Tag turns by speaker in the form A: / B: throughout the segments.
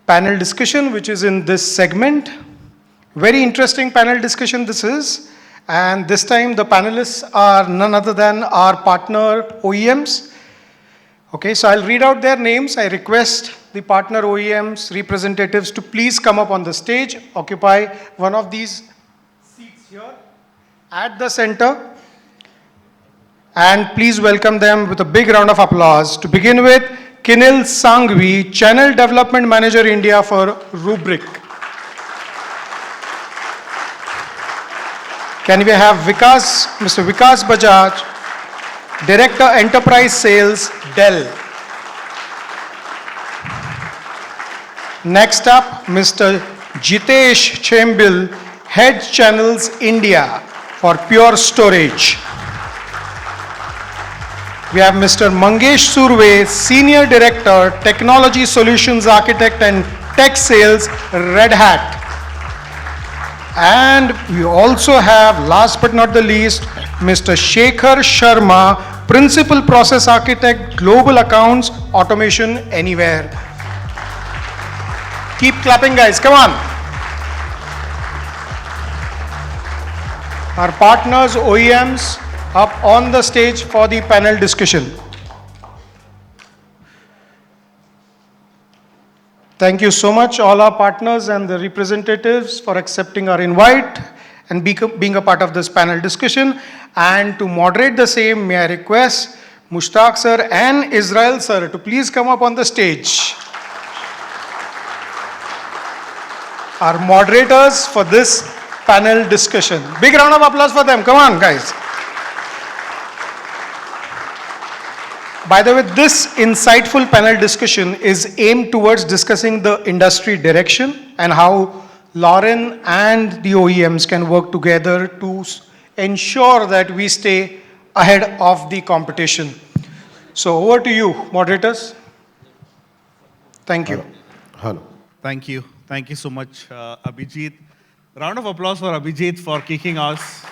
A: panel discussion, which is in this segment. Very interesting panel discussion this is. And this time the panelists are none other than our partner OEMs. Okay, so I'll read out their names. I request the partner OEMs representatives to please come up on the stage, occupy one of these seats here at the center. And please welcome them with a big round of applause. To begin with, Kinil Sanghavi, Channel Development Manager India for Rubrik. Can we have Mr. Vikas Bajaj, Director Enterprise Sales, Dell. Next up, Mr. Jithesh Chembil, Head Channels India for Pure Storage. We have Mr. Mangesh Surve, Senior Director, Technology Solutions Architect and Tech Sales, Red Hat. And we also have, last but not the least, Mr. Shekhar Sharma, Principal Process Architect, Global Accounts, Automation Anywhere. Keep clapping, guys, come on. Our partners, OEMs, up on the stage for the panel discussion. Thank you so much, all our partners and the representatives, for accepting our invite and being a part of this panel discussion. And to moderate the same, may I request Mushtaq sir and Israel sir to please come up on the stage. Our moderators for this panel discussion. Big round of applause for them. Come on, guys. By the way, this insightful panel discussion is aimed towards discussing the industry direction and how Lauren and the OEMs can work together to ensure that we stay ahead of the competition. So over to you, moderators. Thank you.
B: Hello.
C: Thank you. Thank you so much, Abhijit. Round of applause for Abhijit for kicking us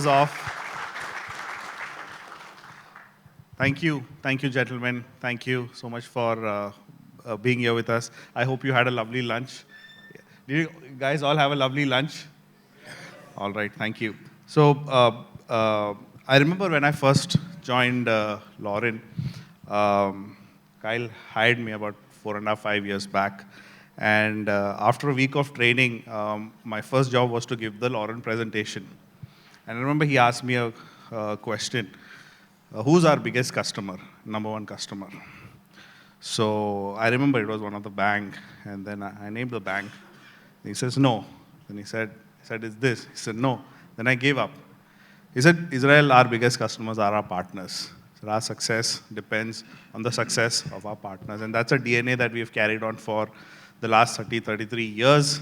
C: off. Thank you, gentlemen. Thank you so much for being here with us. I hope you had a lovely lunch. Did you guys all have a lovely lunch? All right, thank you. So I remember when I first joined Lauren, Kyle hired me about 4.5, 5 years back. And after a week of training, my first job was to give the Lauren presentation. And I remember he asked me a question. Who's our biggest customer, number one customer? So I remember it was one of the bank, and then I named the bank. He says, no. Then he said, is this? He said, no. Then I gave up. He said, Israel, our biggest customers are our partners. So our success depends on the success of our partners. And that's a DNA that we've carried on for the last 33 years.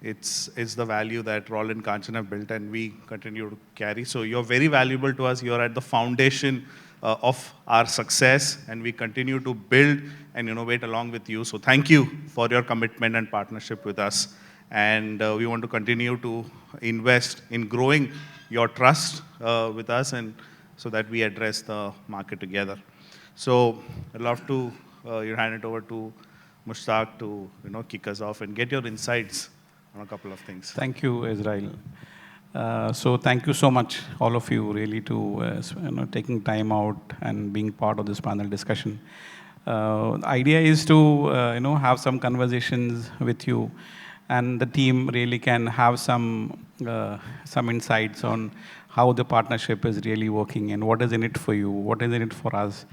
C: It's the value that Raul and Kanchan have built and we continue to carry. So you're very valuable to us. You're at the foundation of our success and we continue to build and innovate along with you. So thank you for your commitment and partnership with us. And we want to continue to invest in growing your trust with us and so that we address the market together. So I'd love to hand it over to Mushtaq to kick us off and get your insights on a couple of things.
D: Thank you, Israel. So thank you so much, all of you, really, to taking time out and being part of this panel discussion. The idea is to have some conversations with you, and the team really can have some insights on how the partnership is really working and what is in it for you, what is in it for us,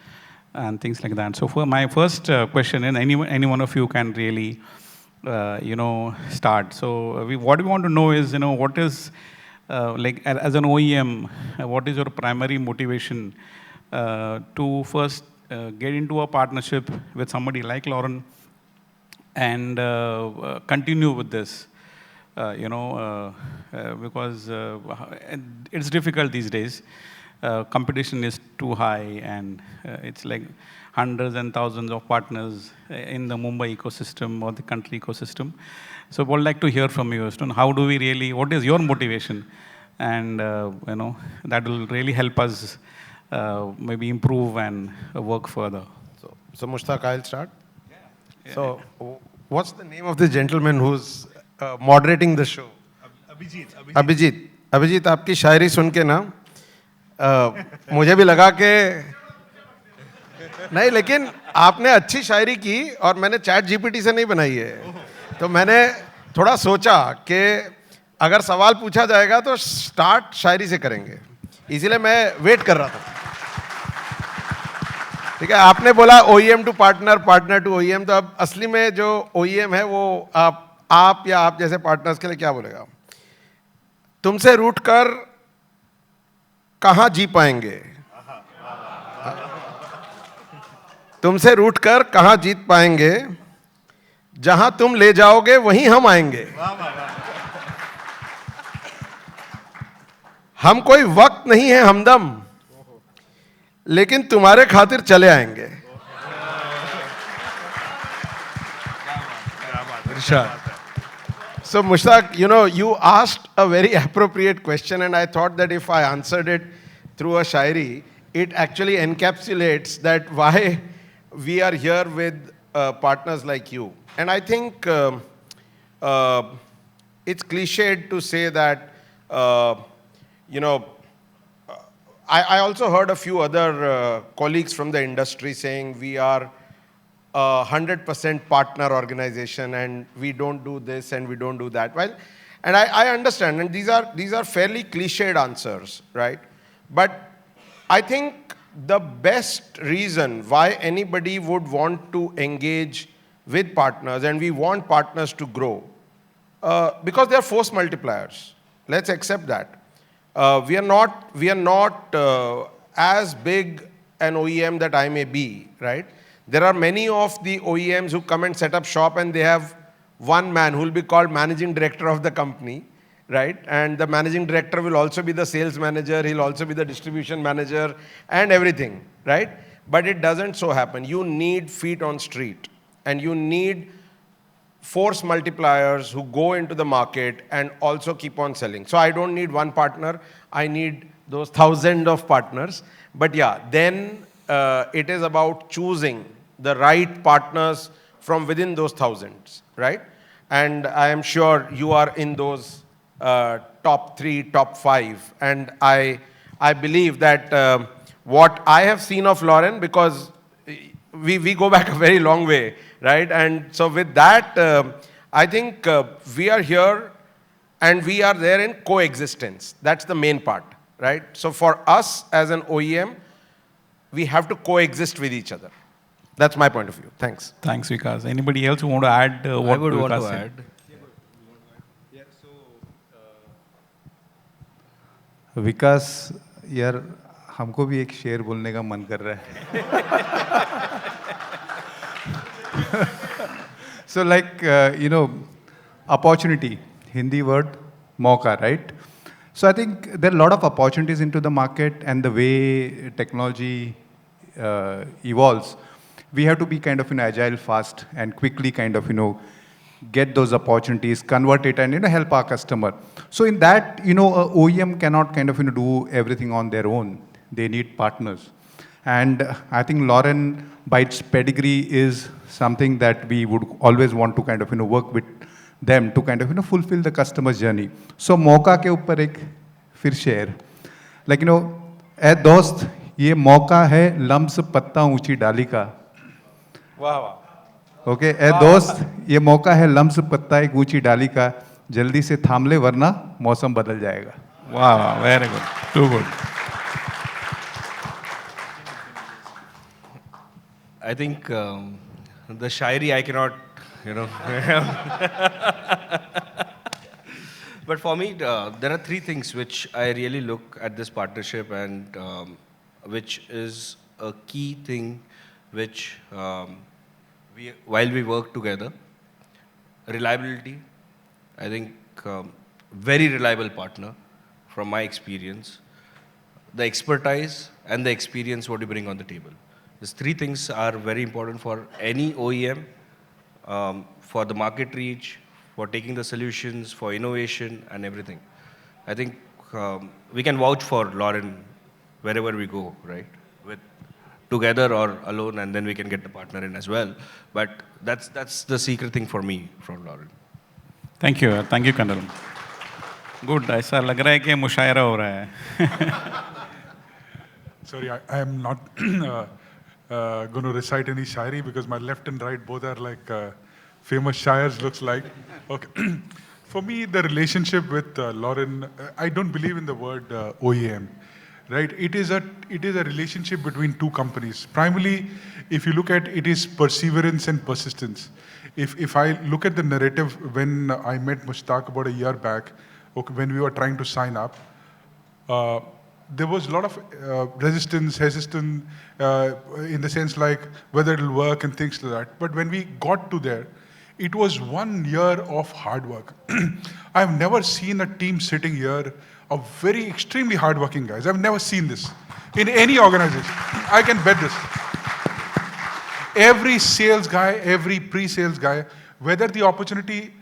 D: and things like that. So for my first question, and any one of you can really, start. So what we want to know is, what is, like as an OEM, what is your primary motivation to first get into a partnership with somebody like Lauren and continue with this, because it's difficult these days. Competition is too high and it's like hundreds and thousands of partners in the Mumbai ecosystem or the country ecosystem. So I would like to hear from you, Aston. How do we really, what is your motivation? And that will really help us maybe improve and work further.
B: So Mushtaq, I'll start. So, what's the name of the gentleman who's moderating the show? Abhijit Abhijit आपकी शायरी सुन के ना मुझे भी लगा कि नहीं, लेकिन आपने अच्छी शायरी की और मैंने चैट जीपीटी से नहीं बनाई है, तो मैंने थोड़ा सोचा कि अगर सवाल पूछा जाएगा तो स्टार्ट शायरी से करेंगे, इसीलिए मैं वेट कर रहा था। ठीक है, आपने बोला OEM to partner, partner to OEM, तो अब असली में जो OEM है वो आप या आप जैसे पार्टनर्स के लिए क्या बोलेगा? तुमसे रूठ कर कहां जी पाएंगे, तुमसे रूठ कर कहां जीत पाएंगे, जहां तुम ले जाओगे वहीं हम आएंगे। हम कोई वक्त नहीं है हमदम, लेकिन तुम्हारे खातिर चले आएंगे। So Mushtaq, you asked a very appropriate question, and I thought that if I answered it through a shairi, it actually encapsulates that why we are here with partners like you. And I think it's cliched to say that, I also heard a few other colleagues from the industry saying we are 100% partner organization and we don't do this and we don't do that. Well, and I understand, and these are fairly cliched answers, right? But I think the best reason why anybody would want to engage with partners, and we want partners to grow, because they are force multipliers. Let's accept that. We are not as big an OEM that I may be, right? There are many of the OEMs who come and set up shop and they have one man who will be called managing director of the company, right? And the managing director will also be the sales manager, he'll also be the distribution manager and everything, right? But it doesn't so happen. You need feet on street and you need force multipliers who go into the market and also keep on selling. So I don't need one partner, I need those thousands of partners. But yeah, then it is about choosing the right partners from within those thousands, right? And I am sure you are in those top 3, top 5. And I believe that what I have seen of Lauren, because we go back a very long way, right? And so with that, I think we are here and we are there in coexistence. That's the main part, right? So for us as an OEM, we have to coexist with each other. That's my point of view. Thanks.
D: Thanks, Vikas. Anybody else who want to add what
E: I would want
D: Vikas
E: to
D: said?
E: add. विकास यार, हमको भी एक शेर बोलने का मन कर रहा है. So like, opportunity, Hindi word, mauka, right? So I think there are a lot of opportunities into the market, and the way technology evolves, we have to be kind of agile, fast, and quickly kind of get those opportunities, convert it, and help our customer. So in that, a OEM cannot kind of do everything on their own. They need partners. And I think Lauren, by its pedigree, is something that we would always want to kind of work with them to kind of fulfill the customer's journey. So मौका के ऊपर एक फिर share, like ए दोस्त, ये मौका है lumps पत्ता ऊंची डाली का.
B: वाह वाह.
E: ओके, ए दोस्त, ये मौका है लम्स पत्ता एक ऊंची डाली का, जल्दी से थाम ले वरना मौसम बदल जाएगा.
D: Wow, very good. Too good.
F: I think the shairi I cannot, But for me, there are 3 things which I really look at this partnership, and which is a key thing which, while we work together. Reliability. I think very reliable partner from my experience. The expertise and the experience what you bring on the table. These 3 things are very important for any OEM, for the market reach, for taking the solutions, for innovation and everything. I think we can vouch for Lauren wherever we go, right? With together or alone, and then we can get the partner in as well. But that's the secret thing for me from Lauren.
D: Thank you, Kanal. Good, ऐसा लग रहा है कि मुशायरा हो रहा है.
G: Sorry, I am not going to recite any shairi because my left and right both are like famous shires, looks like. Okay. For me, the relationship with Lauren, I don't believe in the word OEM, right? It is a relationship between two companies. Primarily, if you look at it, is perseverance and persistence. If I look at the narrative when I met Mushtaq about a year back, okay, when we were trying to sign up, there was a lot of resistance, hesitance, in the sense like whether it'll work and things like that. But when we got to there, it was 1 year of hard work. I've never seen a team sitting here of very extremely hardworking guys. I've never seen this in any organization. I can bet this. Every sales guy, every pre-sales guy, whether the opportunity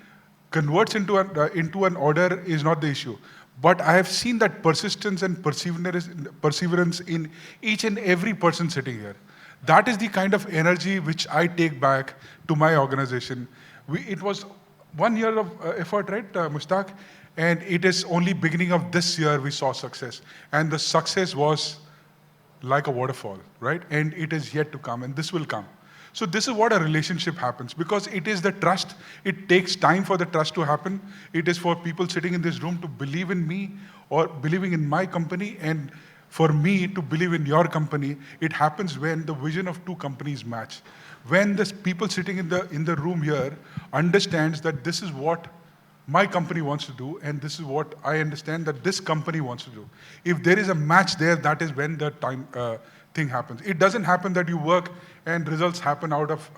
G: converts into an order is not the issue. But I have seen that persistence and perseverance in each and every person sitting here. That is the kind of energy which I take back to my organization. It was 1 year of effort, right, Mushtaq? And it is only beginning of this year we saw success. And the success was like a waterfall, right? And it is yet to come, and this will come. So this is what a relationship happens, because it is the trust. It takes time for the trust to happen. It is for people sitting in this room to believe in me or believing in my company, and for me to believe in your company. It happens when the vision of two companies match. When the people sitting in the room here understands that this is what my company wants to do, and this is what I understand that this company wants to do. If there is a match there, that is when the thing happens. It doesn't happen that you work and results happen out of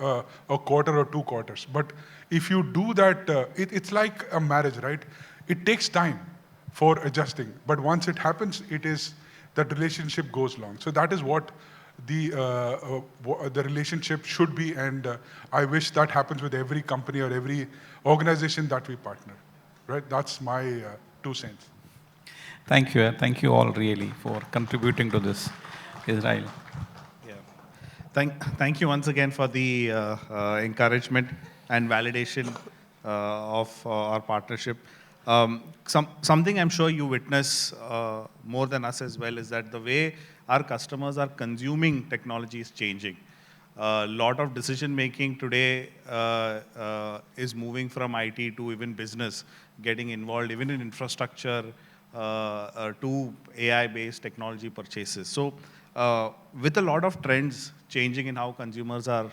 G: a quarter or 2 quarters. But if you do that, it's like a marriage, right? It takes time for adjusting. But once it happens, it is that relationship goes long. So that is what the relationship should be, and I wish that happens with every company or every organization that we partner, right? That's my 2 cents.
D: Thank you all really for contributing to this, Israel.
C: Yeah, thank you once again for the encouragement and validation of our partnership. Something I'm sure you witness more than us as well is that the way our customers are consuming technology is changing. A lot of decision making today is moving from IT to even business, getting involved even in infrastructure to AI-based technology purchases. So with a lot of trends changing in how consumers are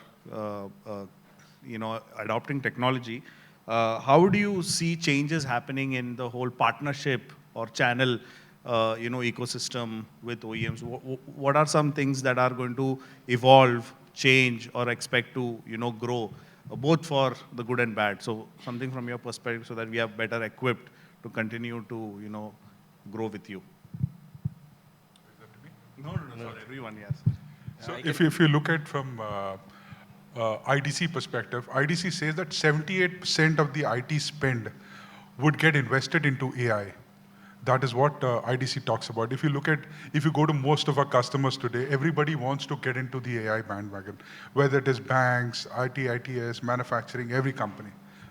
C: adopting technology, how do you see changes happening in the whole partnership or channel ecosystem with OEMs? What are some things that are going to evolve, change, or expect to grow, both for the good and bad? So something from your perspective, so that we are better equipped to continue to grow with you.
G: Is that to me?
C: No, everyone, yes.
G: So if you look at from IDC perspective, IDC says that 78% of the IT spend would get invested into AI. That is what IDC talks about. If you go to most of our customers today, everybody wants to get into the AI bandwagon, whether it is banks, IT, ITS, manufacturing, every company,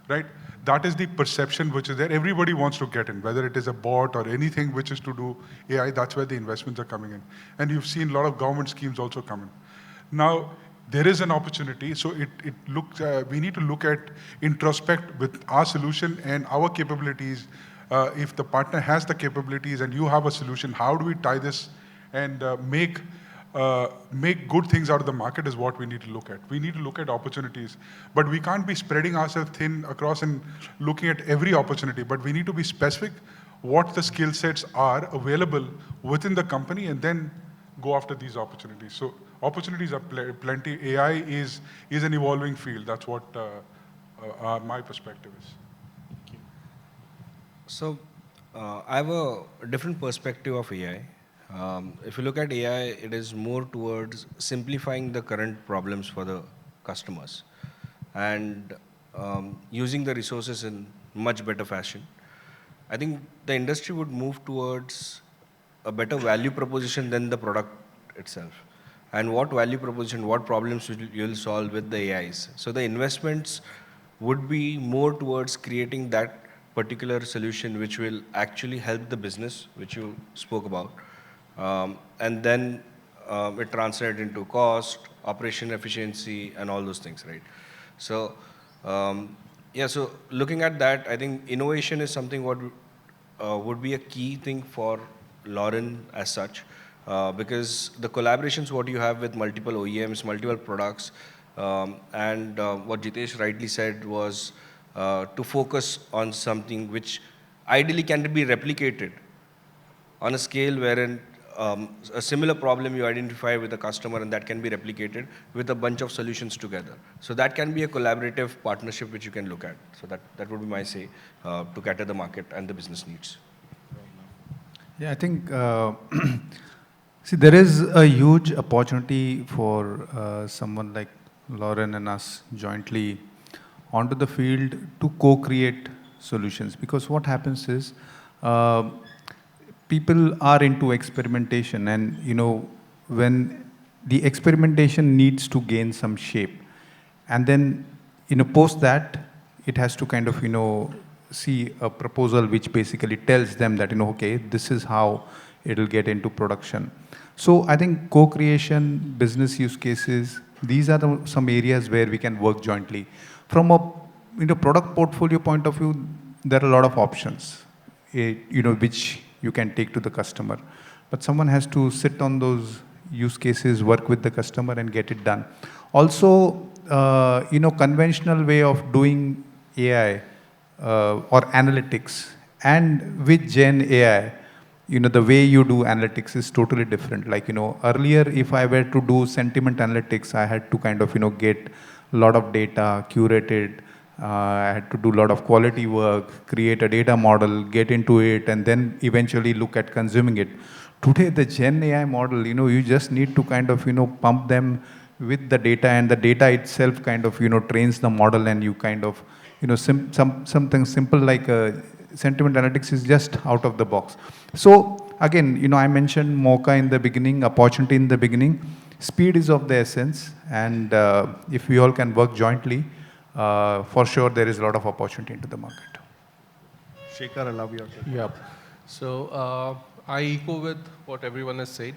G: right? That is the perception which is there. Everybody wants to get in, whether it is a bot or anything which is to do AI, that's where the investments are coming in. And you've seen a lot of government schemes also come in. Now, there is an opportunity, so we need to look at introspect with our solution and our capabilities. If the partner has the capabilities and you have a solution, how do we tie this and make good things out of the market is what we need to look at. We need to look at opportunities, but we can't be spreading ourselves thin across and looking at every opportunity, but we need to be specific what the skill sets are available within the company and then go after these opportunities. So opportunities are plenty. AI is an evolving field. That's what my perspective is.
F: So I have a different perspective of AI. If you look at AI, it is more towards simplifying the current problems for the customers and using the resources in much better fashion. I think the industry would move towards a better value proposition than the product itself. and what value proposition, what problems you'll solve with the AIs. So the investments would be more towards creating that particular solution which will actually help the business, which you spoke about. And then it translates into cost, operation efficiency, and all those things, right? So, yeah, so looking at that, I think innovation is something what would be a key thing for Lauren as such, because the collaborations what you have with multiple OEMs, multiple products, and what Jithesh rightly said was to focus on something which ideally can be replicated on a scale wherein a similar problem you identify with a customer and that can be replicated with a bunch of solutions together. So that can be a collaborative partnership which you can look at. So that would be my say to cater the market and the business needs.
E: Yeah, I think, see, there is a huge opportunity for someone like Lauren and us jointly onto the field to co-create solutions. Because what happens is, people are into experimentation, and when the experimentation needs to gain some shape, and then post that, it has to kind of see a proposal which basically tells them that okay, this is how it'll get into production. So I think co-creation, business use cases, these are some areas where we can work jointly. From a product portfolio point of view, there are a lot of options, which you can take to the customer. But someone has to sit on those use cases, work with the customer, and get it done. Also, conventional way of doing AI or analytics, and with Gen AI, the way you do analytics is totally different. Like, earlier, if I were to do sentiment analytics, I had to kind of, get a lot of data curated. I had to do a lot of quality work, create a data model, get into it, and then eventually look at consuming it. Today, the Gen AI model, you just need to kind of, pump them with the data, and the data itself kind of, trains the model, and you kind of, something simple like sentiment analytics is just out of the box. So again, I mentioned Mocha in the beginning, opportunity in the beginning. Speed is of the essence, and if we all can work jointly, for sure there is a lot of opportunity into the market.
C: Shekhar, I love your take.
H: Yeah. So I echo with what everyone has said,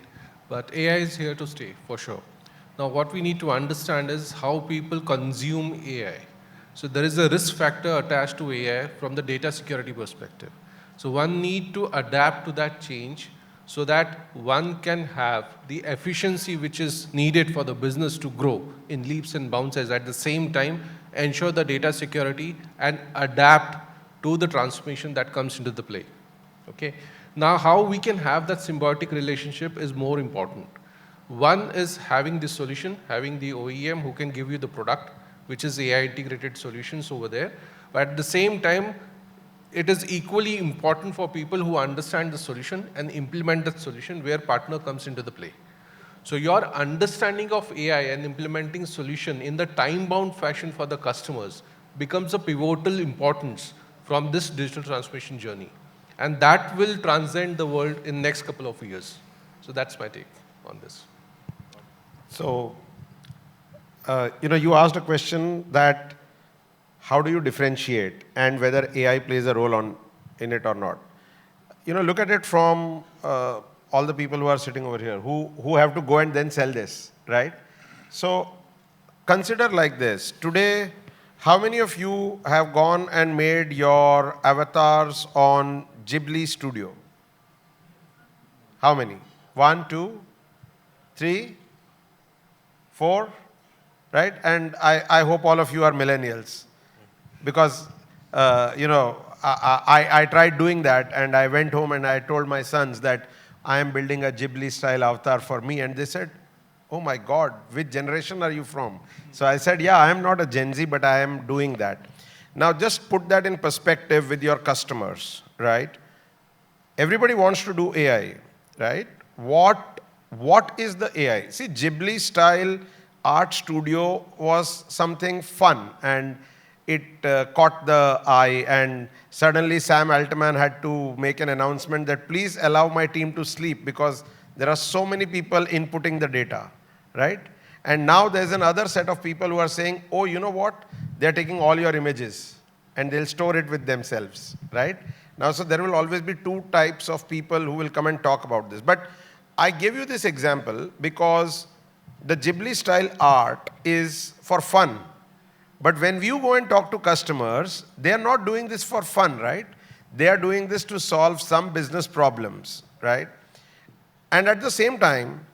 H: but AI is here to stay, for sure. Now, what we need to understand is how people consume AI. So there is a risk factor attached to AI from the data security perspective. So one need to adapt to that change so that one can have the efficiency which is needed for the business to grow in leaps and bounds, at the same time ensure the data security and adapt to the transformation that comes into the play. Okay. Now, how we can have that symbiotic relationship is more important. One is having the solution, having the OEM who can give you the product, which is AI integrated solutions over there. But at the same time, it is equally important for people who understand the solution and implement that solution where partner comes into the play. So your understanding of AI and implementing solution in the time-bound fashion for the customers becomes a pivotal importance from this digital transformation journey. And that will transcend the world in next couple of years. So that's my take on this.
B: So, you asked a question that how do you differentiate and whether AI plays a role in it or not. Look at it from all the people who are sitting over here who have to go and then sell this, right? So consider like this. Today, how many of you have gone and made your avatars on Ghibli Studio? How many? 1, 2, 3, 4, right? And I hope all of you are millennials, because I tried doing that, and I went home and I told my sons that I am building a Ghibli style avatar for me, and they said, "Oh my God, which generation are you from?" So I said, yeah, I am not a Gen Z, but I am doing that. Now just put that in perspective with your customers, right? Everybody wants to do AI, right? What is the AI? See, Ghibli style art studio was something fun, and it caught the eye, and suddenly Sam Altman had to make an announcement that please allow my team to sleep because there are so many people inputting the data, right? And now there's another set of people who are saying, oh, you know what? They're taking all your images and they'll store it with themselves, right? Now, so there will always be two types of people who will come and talk about this. But I give you this example because the Ghibli style art is for fun. But when you go and talk to customers, they are not doing this for fun, right? They are doing this to solve some business problems, right? And at the same time,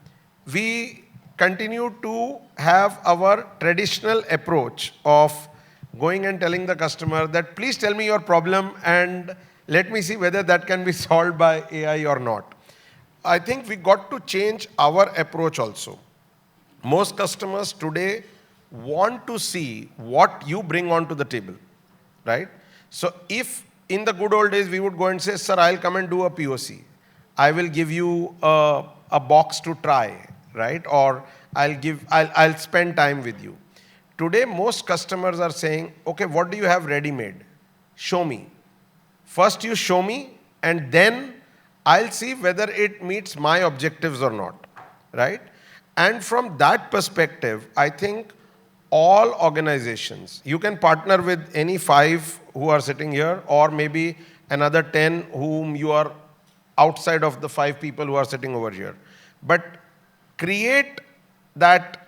B: we continue to have our traditional approach of going and telling the customer that please tell me your problem and let me see whether that can be solved by AI or not. I think we got to change our approach also. Most customers today want to see what you bring onto the table, right? So if in the good old days we would go and say, sir, I'll come and do a POC. I will give you a box to try, right? Or I'll spend time with you. Today, most customers are saying, okay, what do you have ready-made? Show me. First you show me, and then I'll see whether it meets my objectives or not, right? And from that perspective, I think all organizations, you can partner with any 5 who are sitting here, or maybe another 10 whom you are outside of the 5 people who are sitting over here. But create that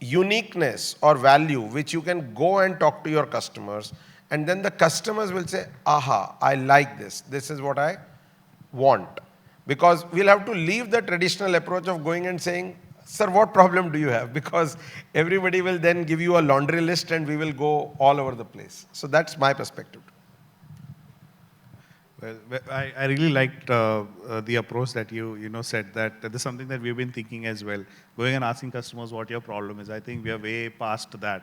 B: uniqueness or value which you can go and talk to your customers, and then the customers will say, aha, I like this. This is what I want. Because we'll have to leave the traditional approach of going and saying, sir, what problem do you have? Because everybody will then give you a laundry list and we will go all over the place. So that's my perspective.
C: Well, I really liked the approach that you said, that this is something that we've been thinking as well. Going and asking customers what your problem is. I think we are way past that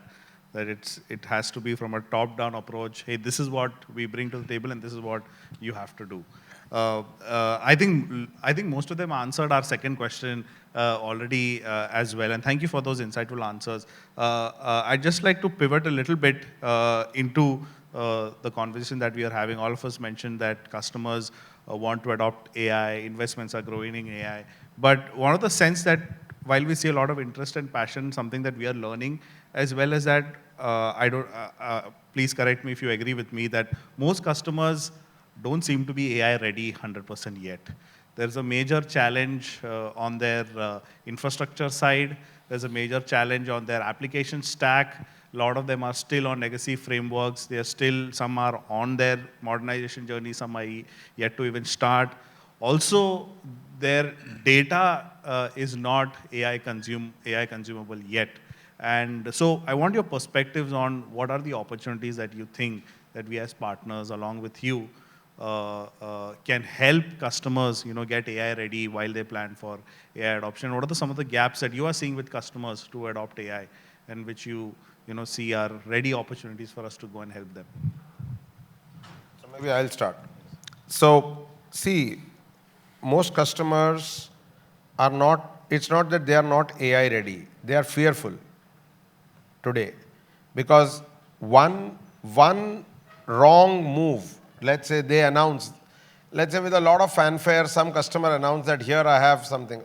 C: it has to be from a top-down approach. Hey, this is what we bring to the table and this is what you have to do. I think most of them answered our second question already as well, and thank you for those insightful answers. I'd just like to pivot a little bit into the conversation that we are having. All of us mentioned that customers want to adopt AI, investments are growing in AI. But one of the sense that while we see a lot of interest and passion, something that we are learning, as well as that, please correct me if you agree with me, that most customers don't seem to be AI ready 100% yet. There's a major challenge on their infrastructure side. There's a major challenge on their application stack. A lot of them are still on legacy frameworks. They are still, some are on their modernization journey, some are yet to even start. Also, their data is not AI consumable yet. And so I want your perspectives on what are the opportunities that you think that we as partners, along with you, can help customers, get AI ready while they plan for AI adoption. What are some of the gaps that you are seeing with customers to adopt AI, and which you see are ready opportunities for us to go and help them?
B: So maybe I'll start. So see, most customers are not, it's not that they are not AI ready. They are fearful today because one wrong move, let's say they announce, let's say with a lot of fanfare, some customer announced that here I have something.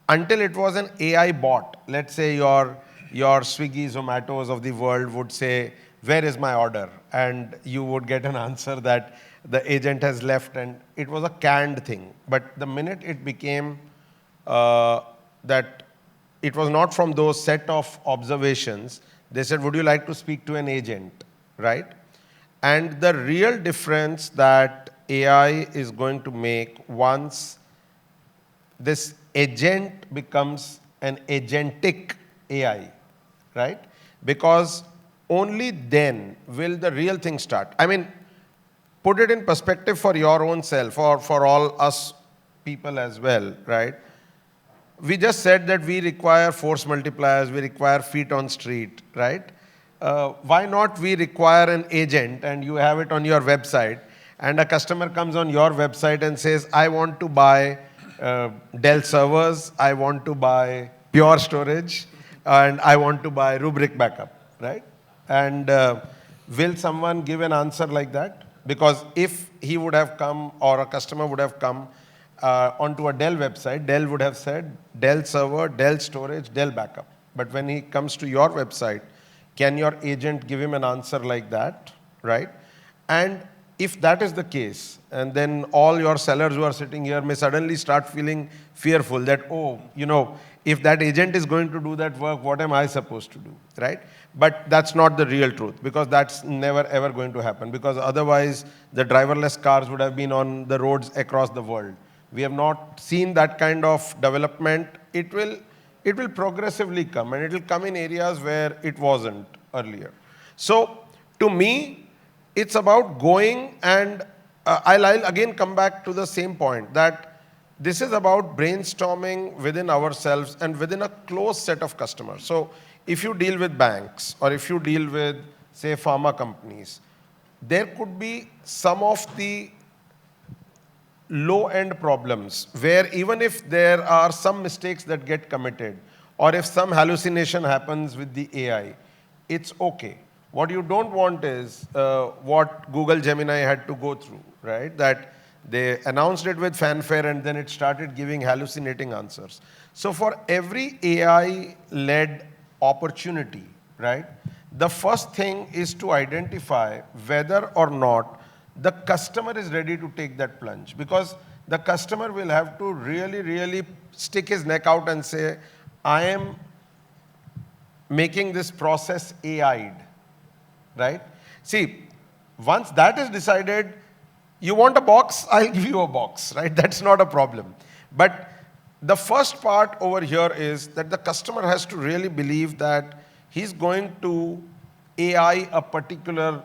B: Until it was an AI bot, let's say your Swiggy, Zomatos of the world would say, where is my order? And you would get an answer that the agent has left, and it was a canned thing. But the minute it became that it was not from those set of observations, they said, would you like to speak to an agent, right? And the real difference that AI is going to make once this agent becomes an agentic AI, right? Because only then will the real thing start. I mean, put it in perspective for your own self or for all us people as well, right? We just said that we require force multipliers, we require feet on street, right? Why not we require an agent and you have it on your website, and a customer comes on your website and says, I want to buy Dell servers, I want to buy Pure Storage, and I want to buy Rubrik backup, right? And will someone give an answer like that? Because if he would have come or a customer would have come onto a Dell website, Dell would have said Dell server, Dell storage, Dell backup. But when he comes to your website, can your agent give him an answer like that, right? And if that is the case, and then all your sellers who are sitting here may suddenly start feeling fearful that, oh, if that agent is going to do that work, what am I supposed to do, right? But that's not the real truth, because that's never ever going to happen, because otherwise the driverless cars would have been on the roads across the world. We have not seen that kind of development. It will progressively come, and it will come in areas where it wasn't earlier. So to me, it's about going, and I'll again come back to the same point, that this is about brainstorming within ourselves and within a close set of customers. So if you deal with banks, or if you deal with, say, pharma companies, there could be some of the low-end problems where even if there are some mistakes that get committed, or if some hallucination happens with the AI, it's okay. What you don't want is what Google Gemini had to go through, right? That they announced it with fanfare and then it started giving hallucinating answers. So for every AI-led opportunity, right, the first thing is to identify whether or not the customer is ready to take that plunge. Because the customer will have to really, really stick his neck out and say, I am making this process AI'd, right? See, once that is decided, you want a box, I'll give you a box, right? That's not a problem. But the first part over here is that the customer has to really believe that he's going to AI a particular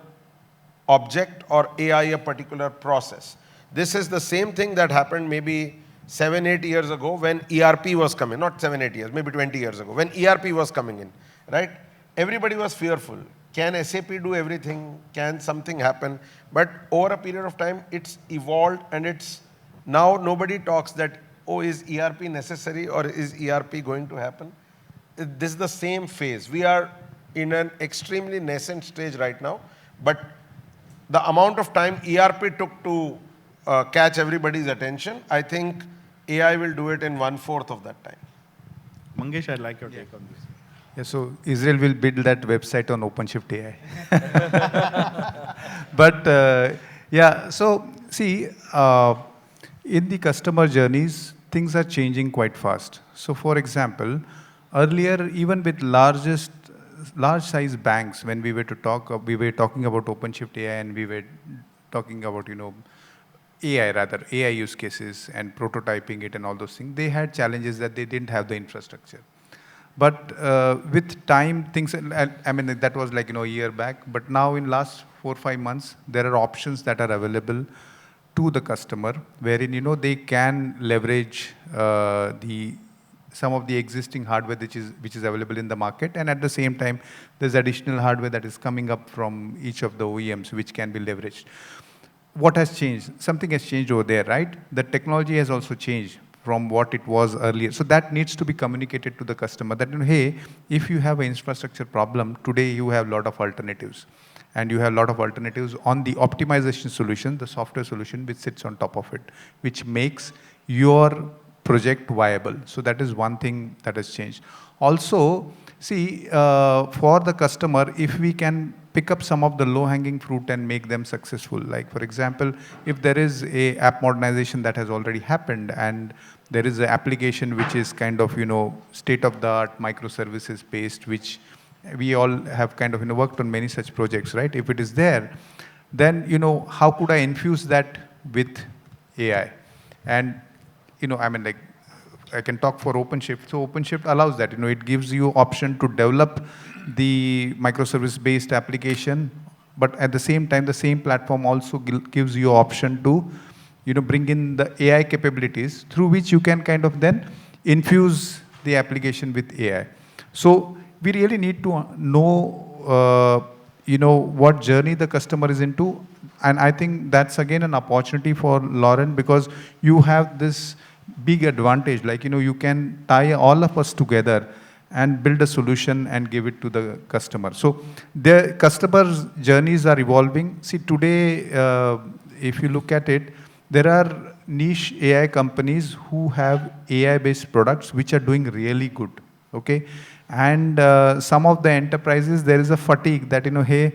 B: object or AI a particular process. This is the same thing that happened maybe 7-8 years ago when ERP was coming, not 7-8 years, maybe 20 years ago, when ERP was coming in, right? Everybody was fearful. Can SAP do everything? Can something happen? But over a period of time, it's evolved, and it's now nobody talks that, oh, is ERP necessary or is ERP going to happen? This is the same phase. We are in an extremely nascent stage right now, but the amount of time ERP took to catch everybody's attention, I think AI will do it in 1/4 of that time.
C: Mangesh, I'd like your take on this.
E: Yeah, so Israel will build that website on OpenShift AI. But yeah, so see, in the customer journeys, things are changing quite fast. So for example, earlier, even with large size banks, when we were talking about OpenShift AI, and we were talking about, AI use cases and prototyping it and all those things, they had challenges that they didn't have the infrastructure. But with time, things, I mean, that was like, a year back, but now in last 4-5 months, there are options that are available to the customer, wherein, they can leverage some of the existing hardware which is available in the market, and at the same time, there's additional hardware that is coming up from each of the OEMs which can be leveraged. What has changed? Something has changed over there, right? The technology has also changed from what it was earlier. So that needs to be communicated to the customer that, hey, if you have an infrastructure problem, today you have a lot of alternatives. And you have a lot of alternatives on the optimization solution, the software solution which sits on top of it, which makes your project viable. So that is one thing that has changed. Also, see, for the customer, if we can pick up some of the low-hanging fruit and make them successful. Like, for example, if there is a app modernization that has already happened, and there is an application which is kind of, state-of-the-art microservices based, which we all have kind of, worked on many such projects, right? If it is there, then, how could I infuse that with AI? And, I mean, like, I can talk for OpenShift. So OpenShift allows that, it gives you option to develop the microservice-based application, but at the same time, the same platform also gives you option to, bring in the AI capabilities through which you can kind of then infuse the application with AI. So we really need to know, what journey the customer is into. And I think that's again an opportunity for Lauren, because you have this big advantage, like, you can tie all of us together and build a solution and give it to the customer. So the customers' journeys are evolving. See, today, if you look at it, there are niche AI companies who have AI-based products which are doing really good, okay? And some of the enterprises, there is a fatigue that, hey,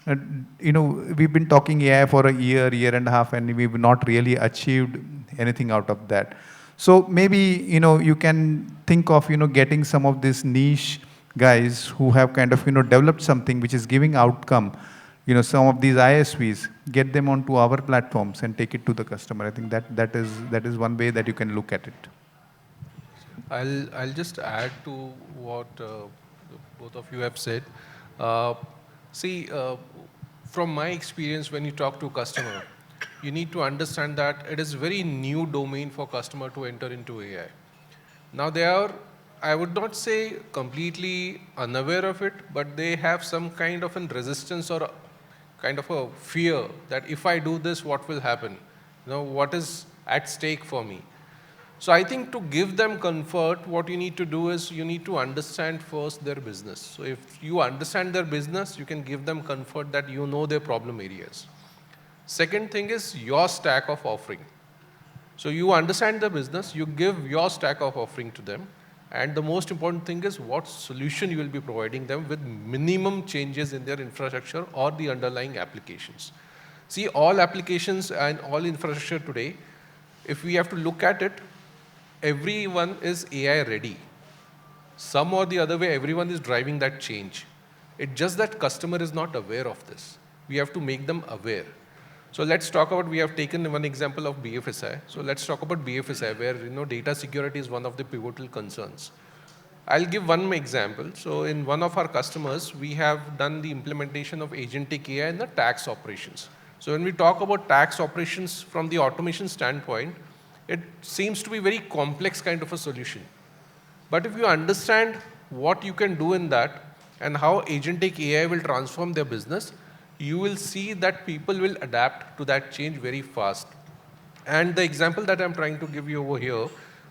E: we've been talking AI for a year and a half, and we've not really achieved anything out of that. So maybe, you can think of, getting some of these niche guys who have kind of, developed something which is giving outcome, some of these ISVs, get them onto our platforms and take it to the customer. I think that is one way that you can look at it.
H: I'll just add to what both of you have said. See, from my experience, when you talk to a customer, you need to understand that it is very new domain for customer to enter into AI. Now they are, I would not say completely unaware of it, but they have some kind of a resistance or kind of a fear that if I do this, what will happen? What is at stake for me? So I think to give them comfort, what you need to do is you need to understand first their business. So if you understand their business, you can give them comfort that you know their problem areas. Second thing is your stack of offering. So you understand the business, you give your stack of offering to them, and the most important thing is what solution you will be providing them with minimum changes in their infrastructure or the underlying applications. See, all applications and all infrastructure today, if we have to look at it, everyone is AI ready. Some or the other way, everyone is driving that change. It's just that customer is not aware of this. We have to make them aware. So let's talk about, we have taken one example of BFSI. So let's talk about BFSI, where data security is one of the pivotal concerns. I'll give one example. So in one of our customers, we have done the implementation of agentic AI in the tax operations. So when we talk about tax operations from the automation standpoint, it seems to be very complex kind of a solution. But if you understand what you can do in that and how agentic AI will transform their business, you will see that people will adapt to that change very fast. And the example that I'm trying to give you over here,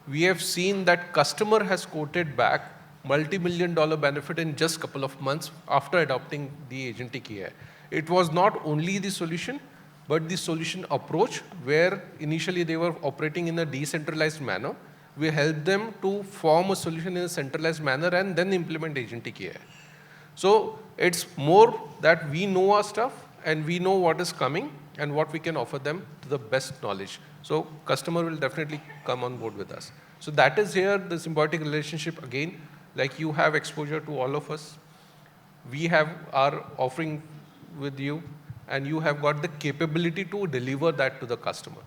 H: we have seen that customer has quoted back multi-million-dollar benefit in just a couple of months after adopting the agentic AI. It was not only the solution, but the solution approach, where initially they were operating in a decentralized manner. We helped them to form a solution in a centralized manner and then implement agentic AI. So it's more that we know our stuff and we know what is coming and what we can offer them to the best knowledge. So customer will definitely come on board with us. So that is here, the symbiotic relationship again, like you have exposure to all of us. We have our offering with you, and you have got the capability to deliver that to the customer.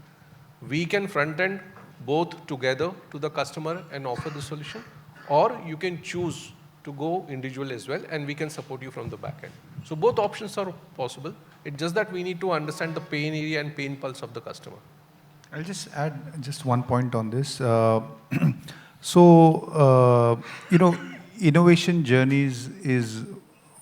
H: We can front end both together to the customer and offer the solution, or you can choose to go individual as well, and we can support you from the back end. So both options are possible. It's just that we need to understand the pain area and pain pulse of the customer.
E: I'll just add just one point on this. Innovation journeys is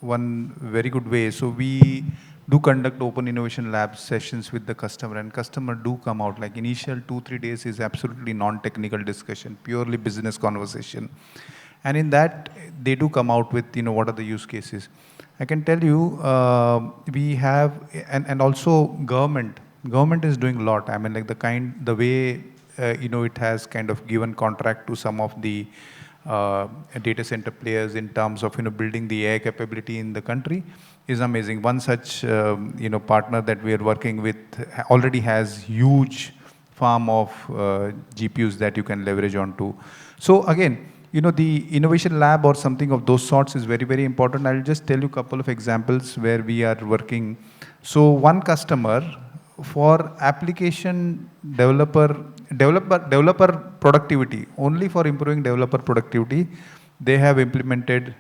E: one very good way. So we do conduct open innovation lab sessions with the customer, and customer do come out, like initial 2-3 days is absolutely non-technical discussion, purely business conversation. And in that, they do come out with, what are the use cases. I can tell you, we have, and also government is doing a lot. I mean, like the way, it has kind of given contract to some of the data center players in terms of, building the AI capability in the country is amazing. One such, partner that we are working with already has huge farm of GPUs that you can leverage onto. So again, the innovation lab or something of those sorts is very, very important. I'll just tell you a couple of examples where we are working. So one customer for application developer productivity, only for improving developer productivity, they have implemented,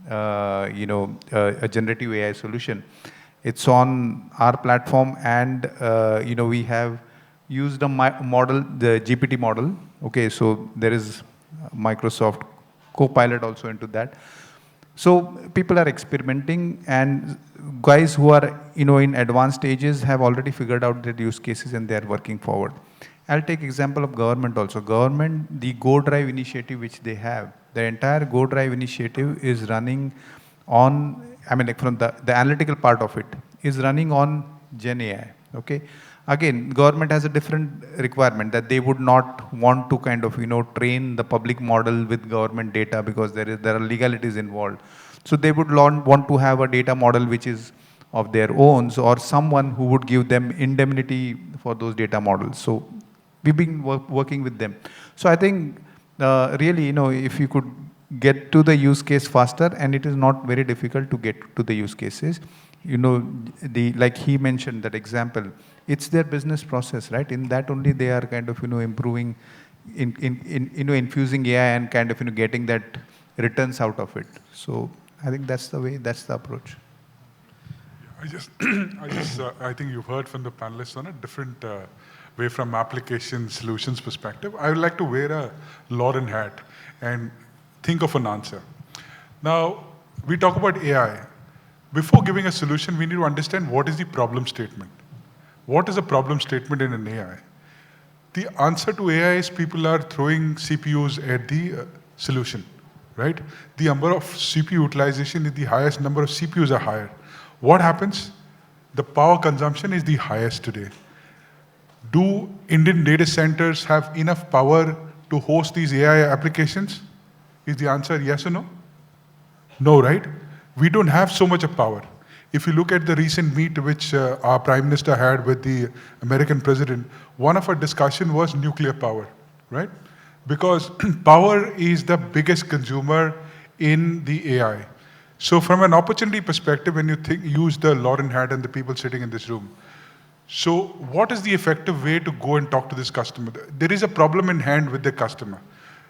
E: a generative AI solution. It's on our platform, and, we have used a model, the GPT model. Okay, so there is Microsoft Copilot also into that. So people are experimenting, and guys who are, in advanced stages have already figured out their use cases and they are working forward. I'll take example of government also. Government, the Go Drive initiative which they have, the entire Go Drive initiative is running on, I mean, like from the analytical part of it is running on Gen AI. Okay. Again, government has a different requirement that they would not want to kind of, train the public model with government data because there are legalities involved. So they would want to have a data model which is of their own, or someone who would give them indemnity for those data models. So we've been working with them. So I think really, if you could get to the use case faster, and it is not very difficult to get to the use cases. Like he mentioned that example, it's their business process, right? In that only they are kind of, improving, infusing AI and kind of, getting that returns out of it. So I think that's the way, that's the approach.
G: I think you've heard from the panelists on a different way from application solutions perspective. I would like to wear a Lauren hat and think of an answer. Now, we talk about AI. Before giving a solution, we need to understand what is the problem statement. What is a problem statement in an AI? The answer to AI is people are throwing CPUs at the solution, right? The number of CPU utilization is the highest, number of CPUs are higher. What happens? The power consumption is the highest today. Do Indian data centers have enough power to host these AI applications? Is the answer yes or no? No, right? We don't have so much of power. If you look at the recent meet which our Prime Minister had with the American President, one of our discussion was nuclear power, right? Because power is the biggest consumer in the AI. So from an opportunity perspective, when you use the Lauren hat and the people sitting in this room, so what is the effective way to go and talk to this customer? There is a problem in hand with the customer.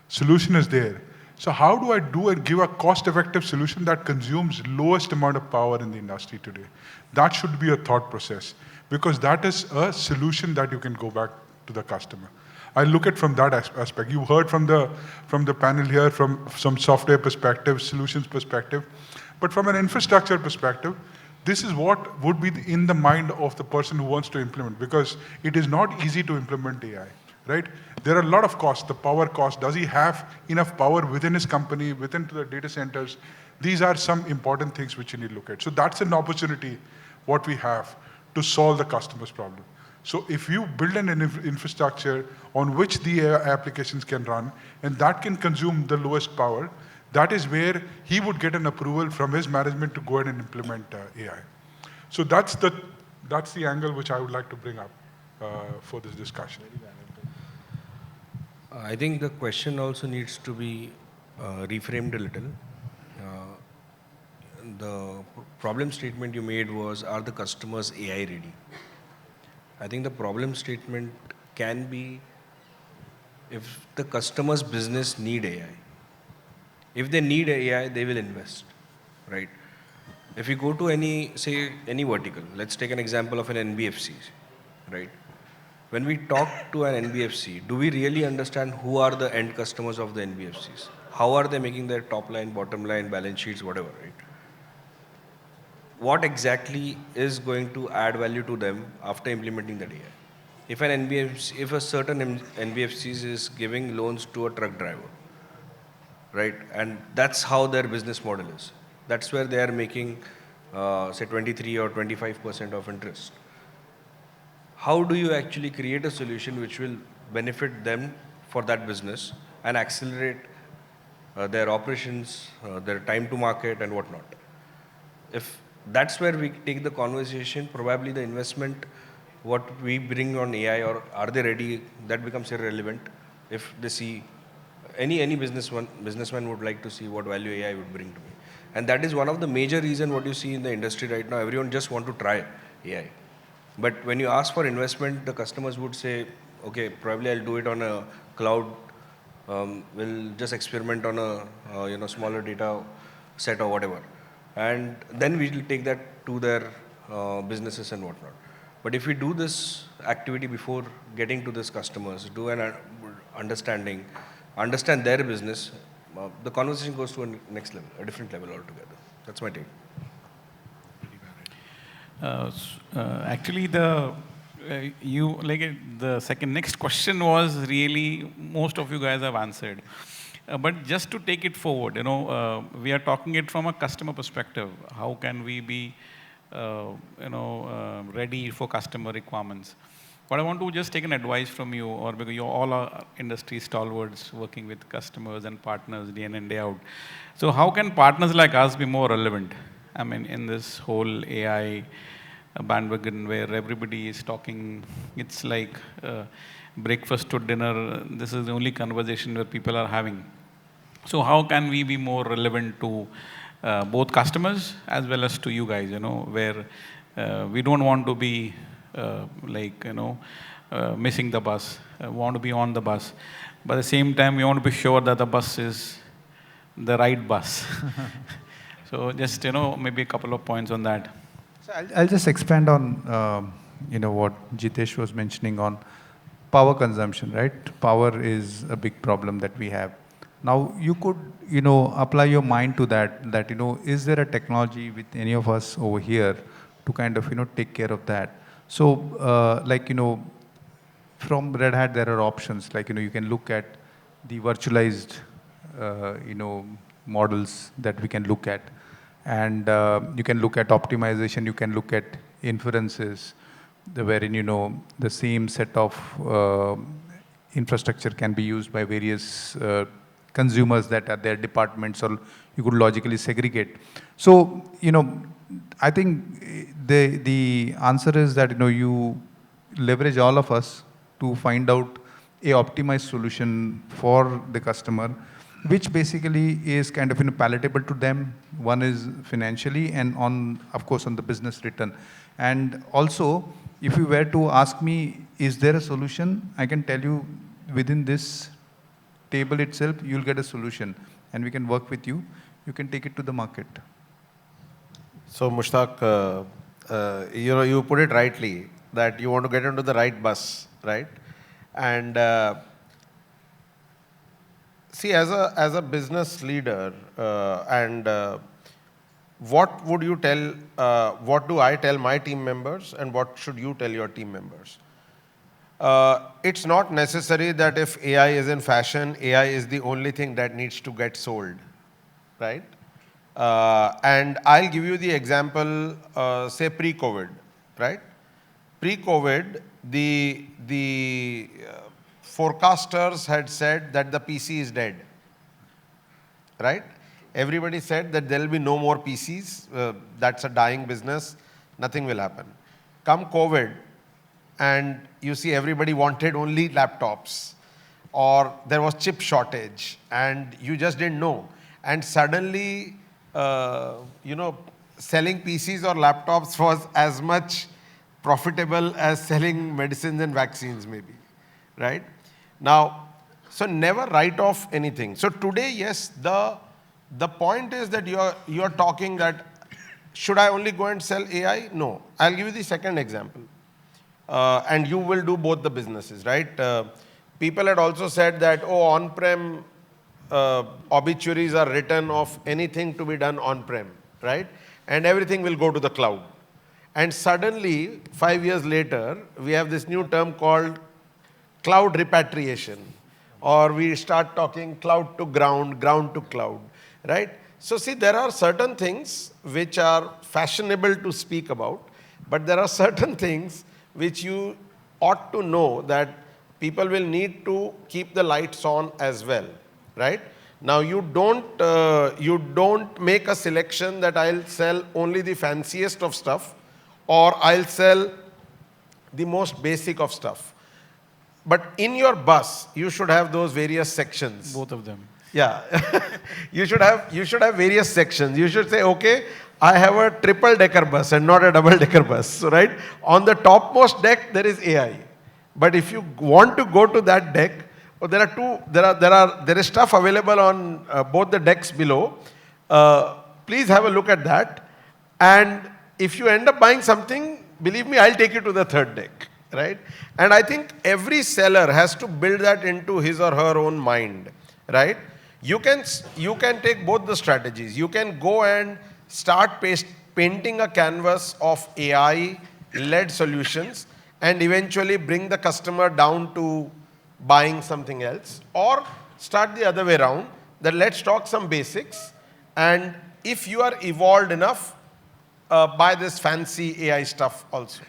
G: Solution is there. So how do I do and give a cost-effective solution that consumes lowest amount of power in the industry today? That should be a thought process, because that is a solution that you can go back to the customer. I look at from that aspect. You heard from the panel here, from some software perspective, solutions perspective, but from an infrastructure perspective, this is what would be in the mind of the person who wants to implement, because it is not easy to implement AI. Right? There are a lot of costs, the power cost. Does he have enough power within his company, within the data centers? These are some important things which you need to look at. So that's an opportunity, what we have, to solve the customer's problem. So if you build an infrastructure on which the AI applications can run, and that can consume the lowest power, that is where he would get an approval from his management to go ahead and implement AI. So that's the angle which I would like to bring up for this discussion.
F: I think the question also needs to be reframed a little. The problem statement you made was, are the customers AI ready? I think the problem statement can be, if the customer's business need AI. If they need AI, they will invest, right? If you go to any vertical, let's take an example of an NBFC, right? When we talk to an NBFC, do we really understand who are the end customers of the NBFCs? How are they making their top line, bottom line, balance sheets, whatever, right? What exactly is going to add value to them after implementing that AI? If a certain NBFCs is giving loans to a truck driver, right? And that's how their business model is. That's where they are making, say, 23 or 25% of interest. How do you actually create a solution which will benefit them for that business and accelerate their operations, their time to market and whatnot? If that's where we take the conversation, probably the investment, what we bring on AI, or are they ready, that becomes irrelevant. If they see, any businessman would like to see what value AI would bring to me. And that is one of the major reasons what you see in the industry right now. Everyone just want to try AI. But when you ask for investment, the customers would say, okay, probably I'll do it on a cloud. We'll just experiment on a smaller data set or whatever. And then we will take that to their businesses and whatnot. But if we do this activity before getting to these customers, do an understand their business, the conversation goes to a next level, a different level altogether. That's my take.
D: Actually, the next question was really, most of you guys have answered. But just to take it forward, we are talking it from a customer perspective. How can we be, ready for customer requirements? But I want to just take an advice from you, or because you all are industry stalwarts working with customers and partners day in and day out. So how can partners like us be more relevant? I mean, in this whole AI bandwagon where everybody is talking, it's like breakfast to dinner. This is the only conversation where people are having. So how can we be more relevant to both customers as well as to you guys, where we don't want to be missing the bus, want to be on the bus. But at the same time, we want to be sure that the bus is the right bus. So just, maybe a couple of points on that.
E: So I'll just expand on, what Jithesh was mentioning on power consumption, right? Power is a big problem that we have. Now, you could, apply your mind to that, is there a technology with any of us over here to kind of, take care of that? So, from Red Hat, there are options, you can look at the virtualized, models that we can look at. And you can look at optimization, you can look at inferences, wherein, the same set of infrastructure can be used by various consumers that are their departments, or you could logically segregate. So, I think the answer is that, you leverage all of us to find out a optimized solution for the customer, which basically is kind of palatable to them. One is financially, and of course, on the business return. And also, if you were to ask me, is there a solution? I can tell you within this table itself, you'll get a solution, and we can work with you. You can take it to the market.
B: So Mushtaq, you put it rightly, that you want to get into the right bus, right? And see, as a business leader, what would you tell, what do I tell my team members, and what should you tell your team members? It's not necessary that if AI is in fashion, AI is the only thing that needs to get sold, right? And I'll give you the example, say pre-COVID, right? Pre-COVID, the forecasters had said that the PC is dead, right? Everybody said that there will be no more PCs, that's a dying business, nothing will happen. Come COVID, and you see everybody wanted only laptops, or there was chip shortage, and you just didn't know. And suddenly, selling PCs or laptops was as much profitable as selling medicines and vaccines maybe, right? Now, so never write off anything. So today, yes, the point is that you are talking that, should I only go and sell AI? No. I'll give you the second example. And you will do both the businesses, right? People had also said that, on-prem obituaries are written of anything to be done on-prem, right? And everything will go to the cloud. And suddenly, 5 years later, we have this new term called cloud repatriation, or we start talking cloud to ground, ground to cloud, right? So see, there are certain things which are fashionable to speak about, but there are certain things which you ought to know that people will need to keep the lights on as well, right? Now, you don't make a selection that I'll sell only the fanciest of stuff, or I'll sell the most basic of stuff. But in your bus, you should have those various sections.
D: Both of them.
B: Yeah. you should have various sections. You should say, okay, I have a triple-decker bus and not a double-decker bus, so, right? On the topmost deck, there is AI. But if you want to go to that deck, there is stuff available on both the decks below. Please have a look at that. And if you end up buying something, believe me, I'll take you to the third deck, right? And I think every seller has to build that into his or her own mind, right? You can take both the strategies. You can go and start painting a canvas of AI-led solutions and eventually bring the customer down to buying something else, or start the other way around, that let's talk some basics, and if you are evolved enough, buy this fancy AI stuff also.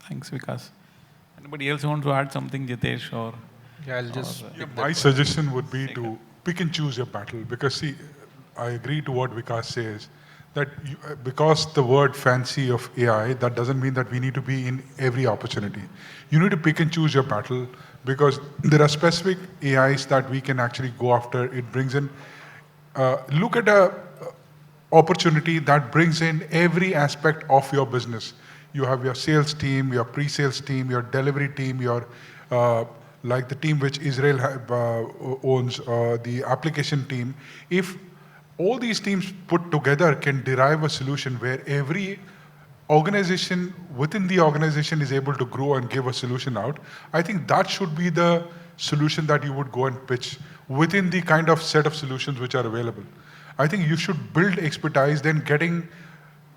D: Thanks, Vikas. Anybody else want to add something, Jitesh or?
H: Yeah, I'll just.
G: Yeah, my suggestion would be to pick and choose your battle because see, I agree to what Vikas says that because the word fancy of AI, that doesn't mean that we need to be in every opportunity. You need to pick and choose your battle because there are specific AIs that we can actually go after. It brings in, look at a opportunity that brings in every aspect of your business. You have your sales team, your pre-sales team, your delivery team, your like the team which Israel owns, the application team. If all these teams put together can derive a solution where every organization within the organization is able to grow and give a solution out, I think that should be the solution that you would go and pitch within the kind of set of solutions which are available. I think you should build expertise, then getting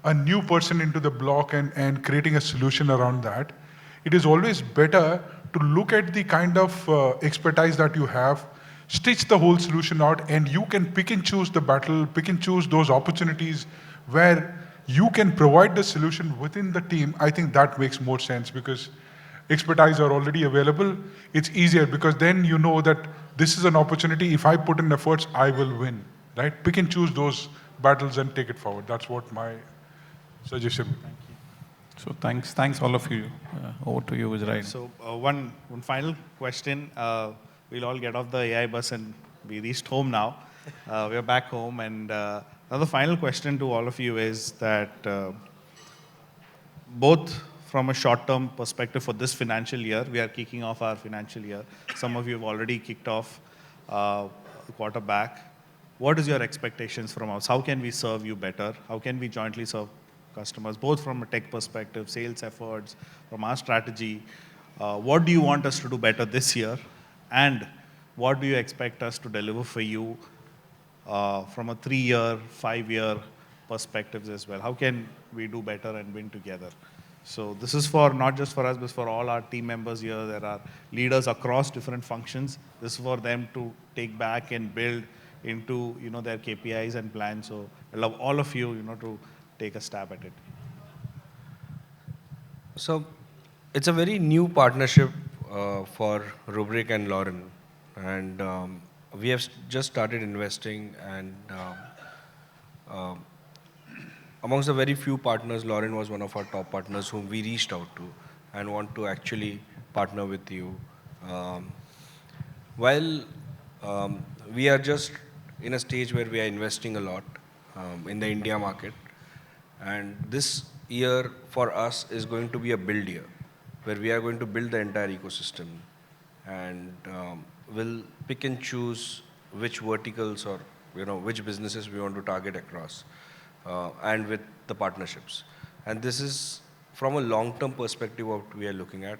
G: a new person into the block and creating a solution around that. It is always better to look at the kind of expertise that you have, stitch the whole solution out, and you can pick and choose the battle, pick and choose those opportunities where you can provide the solution within the team. I think that makes more sense because expertise are already available. It's easier because then you know that this is an opportunity. If I put in efforts, I will win, right? Pick and choose those battles and take it forward. That's what my suggestion would be.
D: So thanks all of you. Over to you, Israel.
C: So one final question. We'll all get off the AI bus and we reached home now. We're back home, and now the final question to all of you is that both from a short-term perspective for this financial year, we are kicking off our financial year. Some of you have already kicked off a quarter back. What is your expectations from us? How can we serve you better? How can we jointly serve customers, both from a tech perspective, sales efforts, from our strategy? What do you want us to do better this year? And what do you expect us to deliver for you from a 3-year, 5-year perspectives as well? How can we do better and win together? So this is for not just for us, but for all our team members here. There are leaders across different functions. This is for them to take back and build into their KPIs and plans. So I love all of you, to take a stab at it.
F: So it's a very new partnership for Rubrik and Lauren, and we have just started investing, and amongst the very few partners, Lauren was one of our top partners whom we reached out to and want to actually partner with you. While we are just in a stage where we are investing a lot in the India market, and this year for us is going to be a build year, where we are going to build the entire ecosystem, and we'll pick and choose which verticals or which businesses we want to target across, and with the partnerships. And this is from a long-term perspective what we are looking at.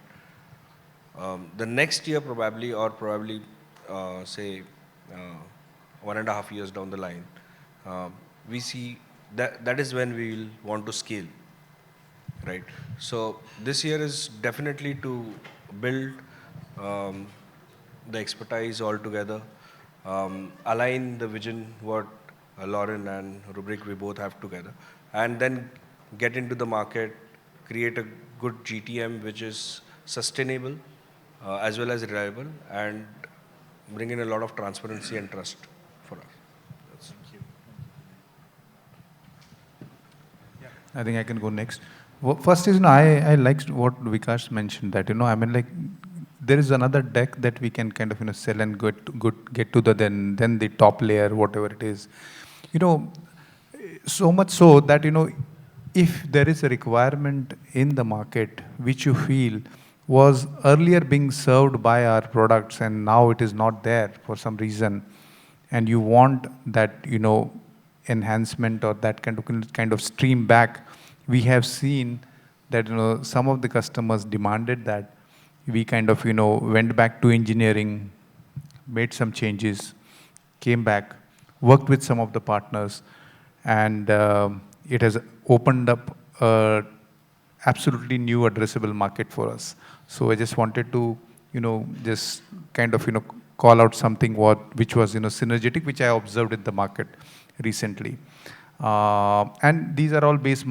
F: The next year probably, or probably say 1.5 years down the line, we see that is when we will want to scale, right? So this year is definitely to build the expertise all together, align the vision what Lauren and Rubrik we both have together, and then get into the market, create a good GTM which is sustainable as well as reliable, and bring in a lot of transparency and trust for us.
E: I think I can go next. First is, I liked what Vikas mentioned, that, there is another deck that we can kind of, sell and get to then the top layer, whatever it is. So much so that, if there is a requirement in the market which you feel was earlier being served by our products and now it is not there for some reason, and you want that, enhancement or that kind of stream back, we have seen that some of the customers demanded that. We kind of went back to engineering, made some changes, came back, worked with some of the partners, and it has opened up a absolutely new addressable market for us. So I just wanted to just kind of call out something which was synergetic, which I observed in the market recently. And these are all based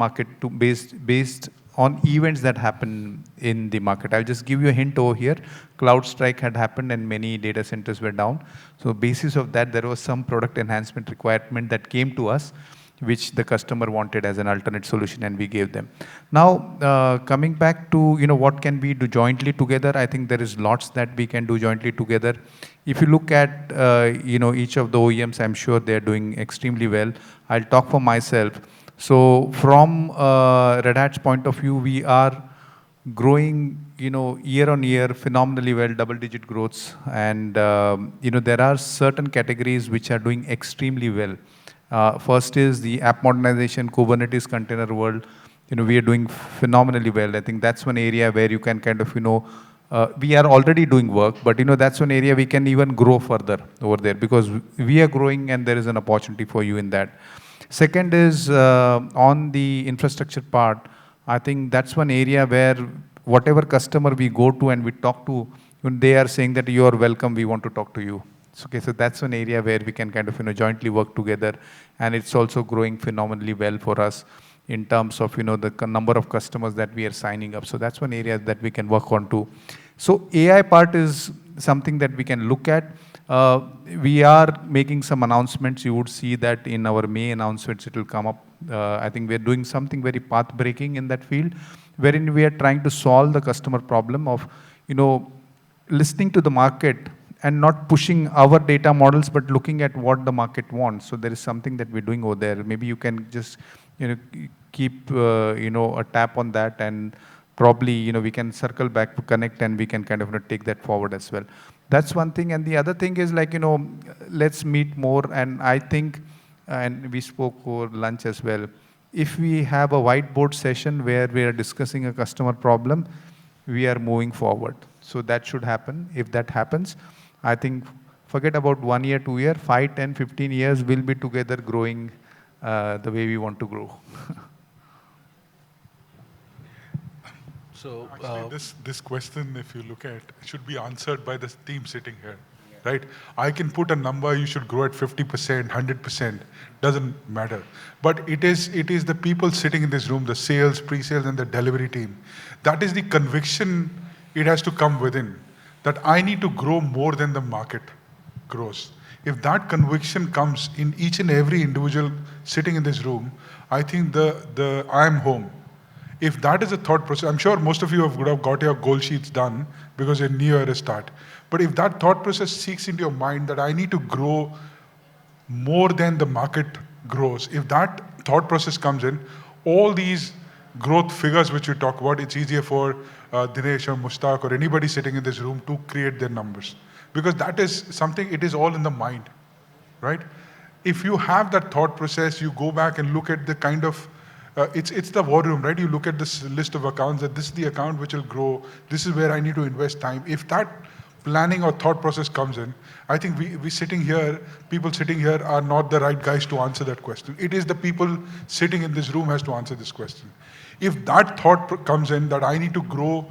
E: on events that happen in the market. I'll just give you a hint over here. CloudStrike had happened and many data centers were down. So basis of that, there was some product enhancement requirement that came to us, which the customer wanted as an alternate solution, and we gave them. Now, coming back to what can we do jointly together, I think there is lots that we can do jointly together. If you look at each of the OEMs, I'm sure they're doing extremely well. I'll talk for myself. So from Red Hat's point of view, we are growing year on year phenomenally well, double-digit growths, and there are certain categories which are doing extremely well. First is the app modernization, Kubernetes container world. We are doing phenomenally well. I think that's one area where you can kind of, we are already doing work, but that's one area we can even grow further over there, because we are growing and there is an opportunity for you in that. Second is on the infrastructure part. I think that's one area where whatever customer we go to and we talk to, when they are saying that you are welcome, we want to talk to you. Okay, so that's one area where we can kind of jointly work together, and it's also growing phenomenally well for us in terms of the number of customers that we are signing up. So that's one area that we can work on too. So AI part is something that we can look at. We are making some announcements. You would see that in our May announcements, it will come up. I think we're doing something very path-breaking in that field, wherein we are trying to solve the customer problem of listening to the market and not pushing our data models, but looking at what the market wants. So there is something that we're doing over there. Maybe you can just keep a tap on that, and probably we can circle back to connect, and we can kind of take that forward as well. That's one thing. And the other thing is let's meet more. And I think, and we spoke over lunch as well, if we have a whiteboard session where we are discussing a customer problem, we are moving forward. So that should happen. If that happens, I think forget about 1 year, 2 year, 5, 10, 15 years, we'll be together growing the way we want to grow.
G: So actually, this question, if you look at, should be answered by the team sitting here, right? I can put a number, you should grow at 50%, 100%, doesn't matter. But it is the people sitting in this room, the sales, pre-sales, and the delivery team. That is the conviction. It has to come within, that I need to grow more than the market grows. If that conviction comes in each and every individual sitting in this room, I think I am home. If that is a thought process, I'm sure most of you would have got your goal sheets done because your new year is start. But if that thought process seeks into your mind that I need to grow more than the market grows, if that thought process comes in, all these growth figures which we talk about, it's easier for Dinesh or Mushtaq or anybody sitting in this room to create their numbers. Because that is something, it is all in the mind, right? If you have that thought process, you go back and look at the kind of, it's the war room, right? You look at this list of accounts, that this is the account which will grow, this is where I need to invest time. If that planning or thought process comes in, I think we sitting here, people sitting here are not the right guys to answer that question. It is the people sitting in this room has to answer this question. If that thought comes in that I need to grow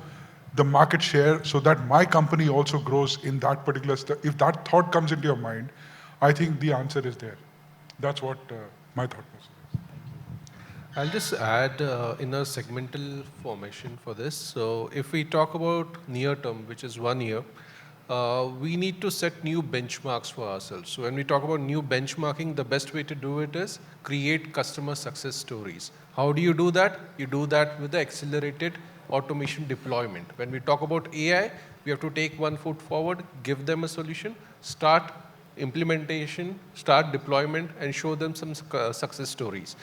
G: the market share so that my company also grows in that particular if that thought comes into your mind, I think the answer is there. That's what my thought process is.
H: I'll just add in a segmental formation for this. So if we talk about near term, which is 1 year, we need to set new benchmarks for ourselves. So when we talk about new benchmarking, the best way to do it is create customer success stories. How do you do that? You do that with the accelerated automation deployment. When we talk about AI, we have to take 1 foot forward, give them a solution, start implementation, start deployment, and show them some success stories.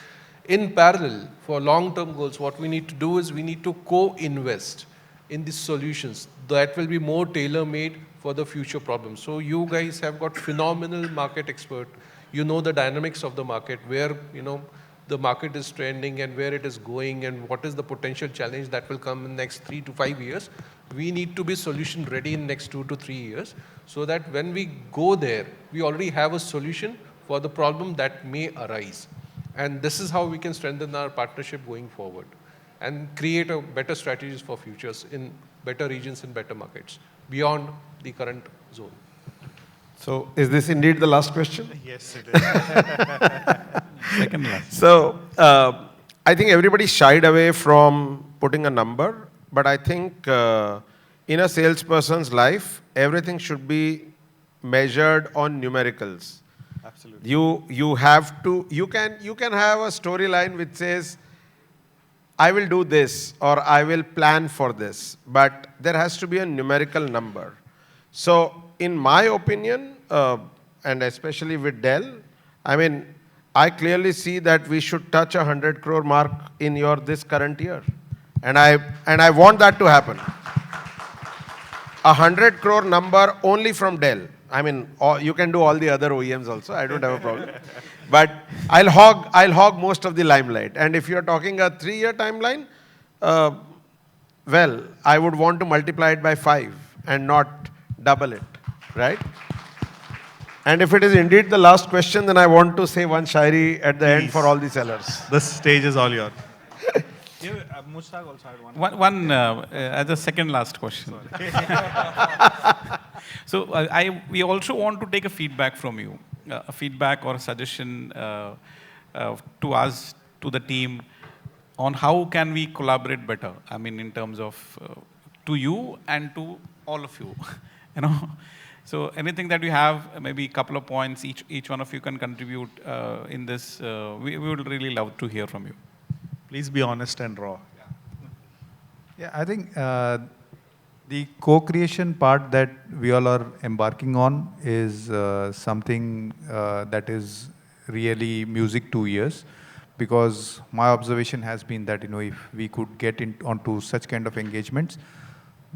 H: In parallel, for long-term goals, what we need to do is we need to co-invest in these solutions that will be more tailor-made for the future problems. So you guys have got phenomenal market expert. You know the dynamics of the market, where the market is trending and where it is going and what is the potential challenge that will come in the next 3 to 5 years. We need to be solution ready in the next 2 to 3 years so that when we go there, we already have a solution for the problem that may arise. And this is how we can strengthen our partnership going forward and create a better strategies for futures in better regions and better markets beyond the current zone.
B: So is this indeed the last question?
C: Yes, it is. Second last.
B: So I think everybody shied away from putting a number, but I think in a salesperson's life, everything should be measured on numericals.
C: Absolutely.
B: You have to, you can have a storyline which says, I will do this or I will plan for this, but there has to be a numerical number. So in my opinion, and especially with Dell, I mean, I clearly see that we should touch a 100 crore mark in this current year. And I want that to happen. A 100 crore number only from Dell. I mean, you can do all the other OEMs also. I don't have a problem. But I'll hog most of the limelight. And if you're talking a 3-year timeline, well, I would want to multiply it by 5 and not double it, right? And if it is indeed the last question, then I want to say one shairi at the end for all the sellers.
C: The stage is all yours. Mushtaq also had
D: One as a second last question. So we also want to take a feedback from you, a feedback or a suggestion to us, to the team, on how can we collaborate better. I mean, in terms of to you and to all of you, you know. So anything that you have, maybe a couple of points, each one of you can contribute in this. We would really love to hear from you.
C: Please be honest and raw.
E: Yeah, I think the co-creation part that we all are embarking on is something that is really music to ears, because my observation has been that, you know, if we could get onto such kind of engagements,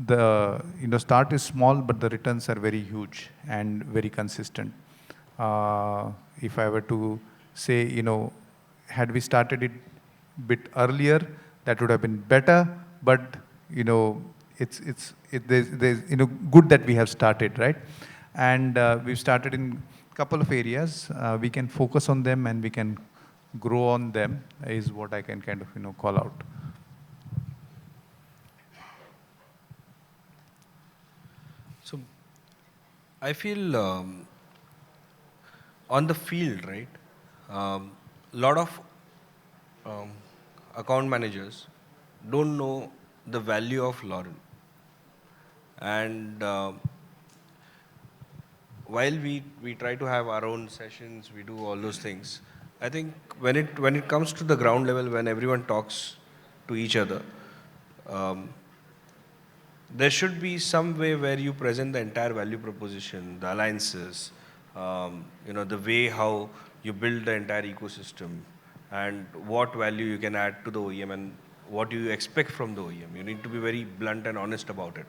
E: the start is small, but the returns are very huge and very consistent. If I were to say, you know, had we started it bit earlier, that would have been better. But you know, there's you know, good that we have started, right? And we've started in a couple of areas. We can focus on them and we can grow on them, is what I can kind of, you know, call out.
F: So I feel on the field, right, lot of account managers don't know the value of Lauren. And while we try to have our own sessions, we do all those things, I think when it comes to the ground level, when everyone talks to each other, there should be some way where you present the entire value proposition, the alliances, you know, the way how you build the entire ecosystem, and what value you can add to the OEM and what do you expect from the OEM. You need to be very blunt and honest about it.